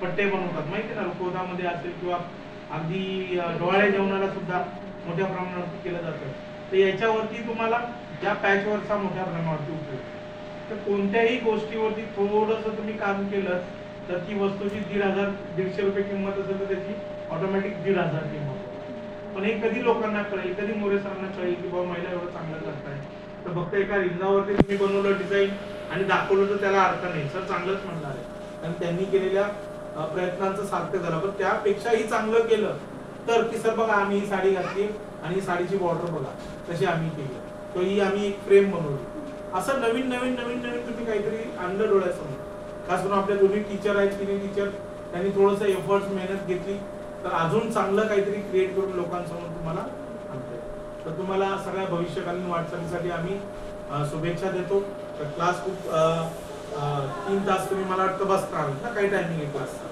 पट्टे बनवतात माहिती ना, रुखवतामध्ये असेल किंवा अगदी डोहाळे जेवणाला सुद्धा मोठ्या प्रमाणावरती केलं जातं. तर याच्यावरती तुम्हाला या पॅचवर्कचा मोठ्या प्रमाणावरती उपयोग. तर कोणत्याही गोष्टीवरती थोडंसं तुम्ही काम केलं तर ती वस्तूची 1,500-150 रुपये किंमत असेल तर त्याची ऑटोमॅटिक 1,500 किंमत. पण हे कधी लोकांना कळेल, कधी मोरे सरांना कळेल की बाबा महिला एवढं चांगलं करताय. तर फक्त एका रिंगावरती तुम्ही बनवलं डिझाईन आणि दाखवलं तर त्याला अर्थ नाही. सर चांगलंच म्हणणार आहे, कारण त्यांनी केलेल्या प्रयत्नांचं सार्थक झालं. पण त्यापेक्षाही चांगलं केलं तर की सर बघा आम्ही ही साडी घातली आणि साडीची बॉर्डर बघा तशी आम्ही केली, तो ही आम्ही एक फ्रेम बनवली. असं नवीन नवीन नवीन नवीन तुम्ही काहीतरी आणलं डोळ्यासमोर. खास करून आपल्या दोन्ही टीचर आहेत, तिन्ही टीचर त्यांनी थोडंसं एफर्ट्स मेहनत घेतली तर अजून चांगलं काहीतरी क्रिएट करून लोकांसमोर तुम्हाला आणतोय. तर तुम्हाला सगळ्या भविष्यकालीन वाटचालीसाठी आम्ही शुभेच्छा देतो. तर क्लास खूप 3 तास तुम्ही मला वाटतं बसता ना, काही टायमिंग आहे क्लासचा?